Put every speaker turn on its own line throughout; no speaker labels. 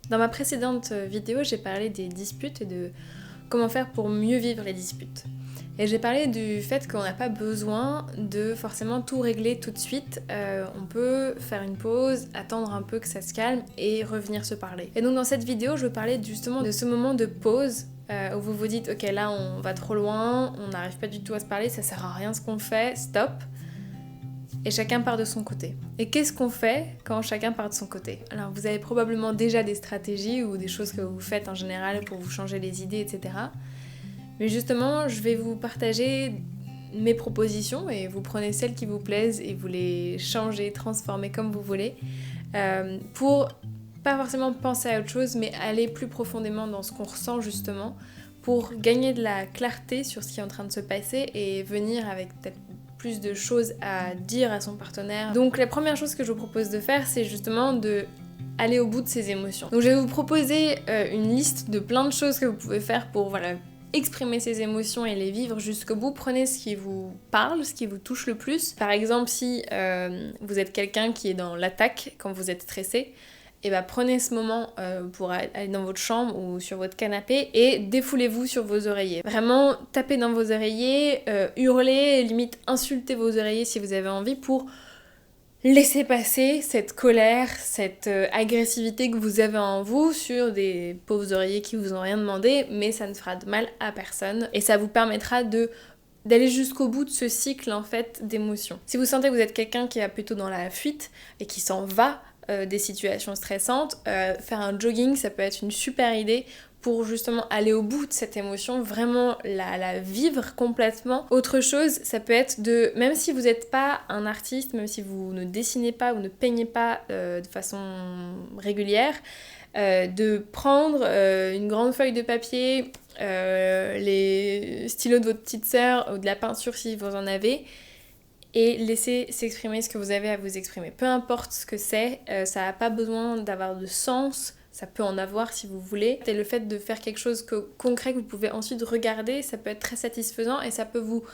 Dans ma précédente vidéo, j'ai parlé des disputes et de comment faire pour mieux vivre les disputes. Et j'ai parlé du fait qu'on n'a pas besoin de forcément tout régler tout de suite. On peut faire une pause, attendre un peu que ça se calme et revenir se parler. Et donc dans cette vidéo, je veux parler justement de ce moment de pause où vous vous dites ok là on va trop loin, on n'arrive pas du tout à se parler, ça sert à rien ce qu'on fait, stop. Et chacun part de son côté. Et qu'est-ce qu'on fait quand chacun part de son côté? Alors vous avez probablement déjà des stratégies ou des choses que vous faites en général pour vous changer les idées, etc. Mais justement, je vais vous partager mes propositions et vous prenez celles qui vous plaisent et vous les changez, transformez comme vous voulez pour pas forcément penser à autre chose mais aller plus profondément dans ce qu'on ressent justement pour gagner de la clarté sur ce qui est en train de se passer et venir avec peut-être plus de choses à dire à son partenaire. Donc la première chose que je vous propose de faire, c'est justement de aller au bout de ses émotions. Donc je vais vous proposer une liste de plein de choses que vous pouvez faire pour exprimer ses émotions et les vivre jusqu'au bout. Prenez ce qui vous parle, ce qui vous touche le plus. Par exemple, si vous êtes quelqu'un qui est dans l'attaque quand vous êtes stressé, et prenez ce moment pour aller dans votre chambre ou sur votre canapé et défoulez-vous sur vos oreillers. Vraiment, tapez dans vos oreillers, hurlez, limite insultez vos oreillers si vous avez envie pour laisser passer cette colère, cette agressivité que vous avez en vous sur des pauvres oreillers qui vous ont rien demandé, mais ça ne fera de mal à personne et ça vous permettra d'aller jusqu'au bout de ce cycle en fait d'émotions. Si vous sentez que vous êtes quelqu'un qui est plutôt dans la fuite et qui s'en va des situations stressantes, faire un jogging ça peut être une super idée pour justement aller au bout de cette émotion, vraiment la vivre complètement. Autre chose, ça peut être même si vous n'êtes pas un artiste, même si vous ne dessinez pas ou ne peignez pas de façon régulière, de prendre une grande feuille de papier, les stylos de votre petite sœur ou de la peinture si vous en avez, et laisser s'exprimer ce que vous avez à vous exprimer. Peu importe ce que c'est, ça n'a pas besoin d'avoir de sens, ça peut en avoir si vous voulez. Et le fait de faire quelque chose concret que vous pouvez ensuite regarder, ça peut être très satisfaisant et ça peut vous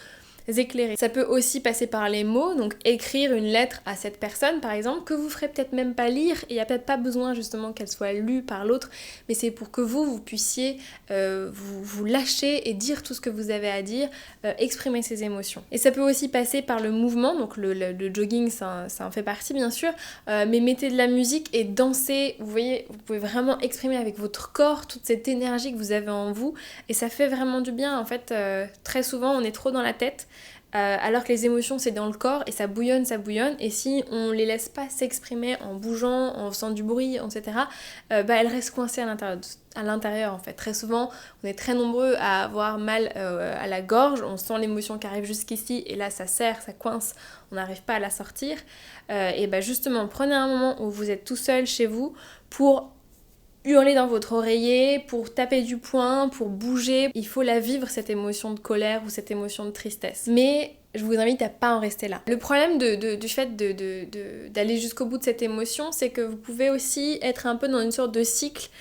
éclairer. Ça peut aussi passer par les mots, donc écrire une lettre à cette personne par exemple, que vous ferez peut-être même pas lire, et il n'y a peut-être pas besoin justement qu'elle soit lue par l'autre, mais c'est pour que vous puissiez vous lâcher et dire tout ce que vous avez à dire, exprimer ses émotions. Et ça peut aussi passer par le mouvement, donc le jogging ça en fait partie bien sûr, mais mettez de la musique et dansez, vous voyez, vous pouvez vraiment exprimer avec votre corps toute cette énergie que vous avez en vous, et ça fait vraiment du bien en fait. Très souvent on est trop dans la tête, alors que les émotions c'est dans le corps et ça bouillonne, et si on les laisse pas s'exprimer en bougeant, en faisant du bruit, etc., elles restent coincées à l'intérieur en fait. Très souvent on est très nombreux à avoir mal à la gorge, on sent l'émotion qui arrive jusqu'ici et là ça serre, ça coince, on n'arrive pas à la sortir, et justement prenez un moment où vous êtes tout seul chez vous pour hurler dans votre oreiller, pour taper du poing, pour bouger. Il faut la vivre cette émotion de colère ou cette émotion de tristesse. Mais je vous invite à pas en rester là. Le problème du fait d'aller jusqu'au bout de cette émotion, c'est que vous pouvez aussi être un peu dans une sorte de cycle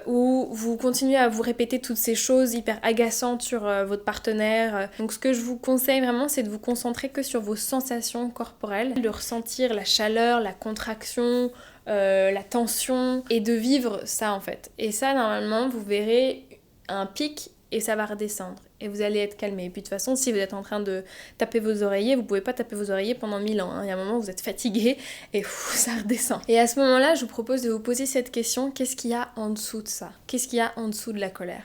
où vous continuez à vous répéter toutes ces choses hyper agaçantes sur votre partenaire. Donc ce que je vous conseille vraiment, c'est de vous concentrer que sur vos sensations corporelles, de ressentir la chaleur, la contraction, la tension, et de vivre ça en fait. Et ça normalement vous verrez un pic et ça va redescendre et vous allez être calmé. Et puis de toute façon, si vous êtes en train de taper vos oreillers, vous pouvez pas taper vos oreillers pendant 1000 ans, hein. Il y a un moment où vous êtes fatigué et ça redescend. Et à ce moment-là, je vous propose de vous poser cette question: qu'est-ce qu'il y a en dessous de ça? Qu'est-ce qu'il y a en dessous de la colère?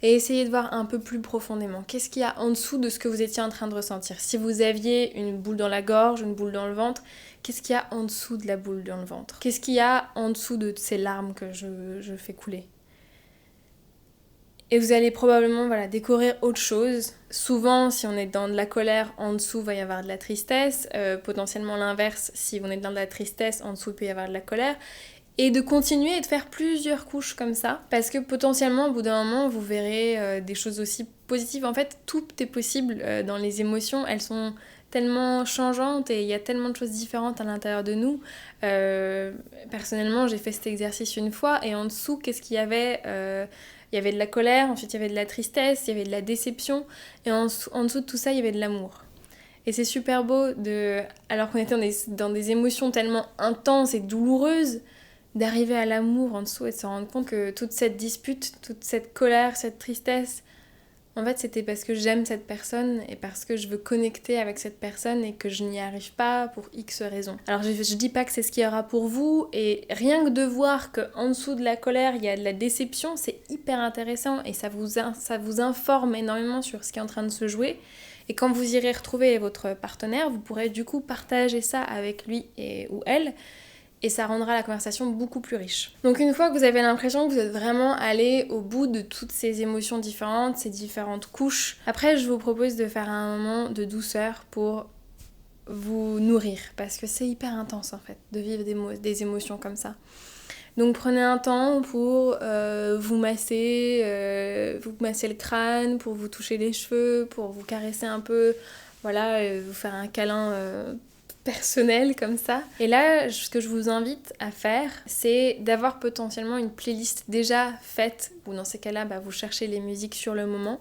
Et essayez de voir un peu plus profondément. Qu'est-ce qu'il y a en dessous de ce que vous étiez en train de ressentir? Si vous aviez une boule dans la gorge, une boule dans le ventre, qu'est-ce qu'il y a en dessous de la boule dans le ventre? Qu'est-ce qu'il y a en dessous de ces larmes que je fais couler? Et vous allez probablement découvrir autre chose. Souvent, si on est dans de la colère, en dessous va y avoir de la tristesse. Potentiellement l'inverse, si on est dans de la tristesse, en dessous il peut y avoir de la colère. Et de continuer et de faire plusieurs couches comme ça, parce que potentiellement au bout d'un moment vous verrez des choses aussi positives. En fait, tout est possible dans les émotions, elles sont tellement changeantes et il y a tellement de choses différentes à l'intérieur de nous. Personnellement, j'ai fait cet exercice une fois et en dessous, qu'est-ce qu'il y avait? Il y avait de la colère, ensuite il y avait de la tristesse, il y avait de la déception, et en dessous de tout ça il y avait de l'amour. Et c'est super beau alors qu'on était dans des émotions tellement intenses et douloureuses, d'arriver à l'amour en dessous et de se rendre compte que toute cette dispute, toute cette colère, cette tristesse, en fait c'était parce que j'aime cette personne et parce que je veux connecter avec cette personne et que je n'y arrive pas pour X raisons. Alors je dis pas que c'est ce qu'il y aura pour vous, et rien que de voir qu'en dessous de la colère il y a de la déception, c'est hyper intéressant et ça vous informe énormément sur ce qui est en train de se jouer. Et quand vous irez retrouver votre partenaire, vous pourrez du coup partager ça avec lui ou elle, et ça rendra la conversation beaucoup plus riche. Donc une fois que vous avez l'impression que vous êtes vraiment allé au bout de toutes ces émotions différentes, ces différentes couches, après je vous propose de faire un moment de douceur pour vous nourrir, parce que c'est hyper intense en fait de vivre des émotions comme ça. Donc prenez un temps pour vous masser le crâne, pour vous toucher les cheveux, pour vous caresser un peu, voilà, vous faire un câlin personnel comme ça. Et là, ce que je vous invite à faire, c'est d'avoir potentiellement une playlist déjà faite, ou dans ces cas-là, vous cherchez les musiques sur le moment,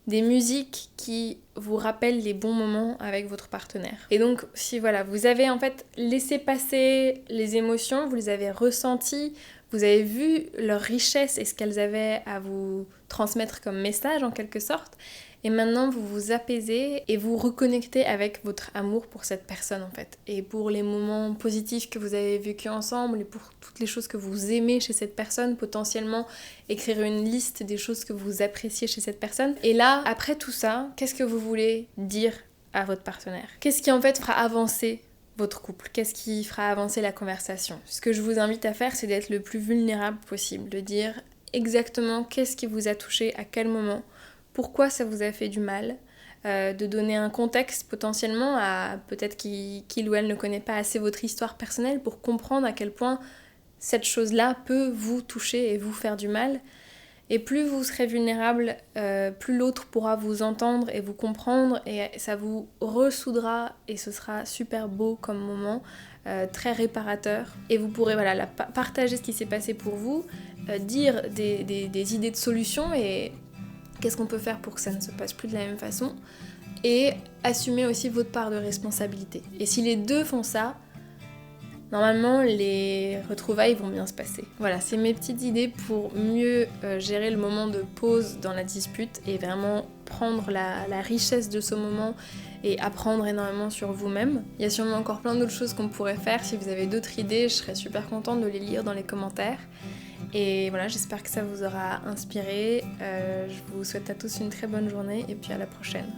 des musiques qui vous rappellent les bons moments avec votre partenaire. Et donc, si voilà, vous avez en fait laissé passer les émotions, vous les avez ressenties, vous avez vu leur richesse et ce qu'elles avaient à vous transmettre comme message en quelque sorte, et maintenant vous vous apaisez et vous reconnectez avec votre amour pour cette personne en fait, et pour les moments positifs que vous avez vécus ensemble, et pour toutes les choses que vous aimez chez cette personne, potentiellement écrire une liste des choses que vous appréciez chez cette personne. Et là, après tout ça, qu'est-ce que vous voulez dire à votre partenaire? Qu'est-ce qui en fait fera avancer votre couple? Qu'est-ce qui fera avancer la conversation? Ce que je vous invite à faire, c'est d'être le plus vulnérable possible, de dire exactement qu'est-ce qui vous a touché, à quel moment, pourquoi ça vous a fait du mal, de donner un contexte potentiellement à peut-être qu'il ou elle ne connaît pas assez votre histoire personnelle pour comprendre à quel point cette chose-là peut vous toucher et vous faire du mal. Et plus vous serez vulnérable, plus l'autre pourra vous entendre et vous comprendre, et ça vous ressoudra et ce sera super beau comme moment, très réparateur. Et vous pourrez partager ce qui s'est passé pour vous, dire des idées de solutions et qu'est-ce qu'on peut faire pour que ça ne se passe plus de la même façon, et assumer aussi votre part de responsabilité. Et si les deux font ça, normalement, les retrouvailles vont bien se passer. Voilà, c'est mes petites idées pour mieux gérer le moment de pause dans la dispute et vraiment prendre la richesse de ce moment et apprendre énormément sur vous-même. Il y a sûrement encore plein d'autres choses qu'on pourrait faire. Si vous avez d'autres idées, je serais super contente de les lire dans les commentaires. Et voilà, j'espère que ça vous aura inspiré. Je vous souhaite à tous une très bonne journée et puis à la prochaine.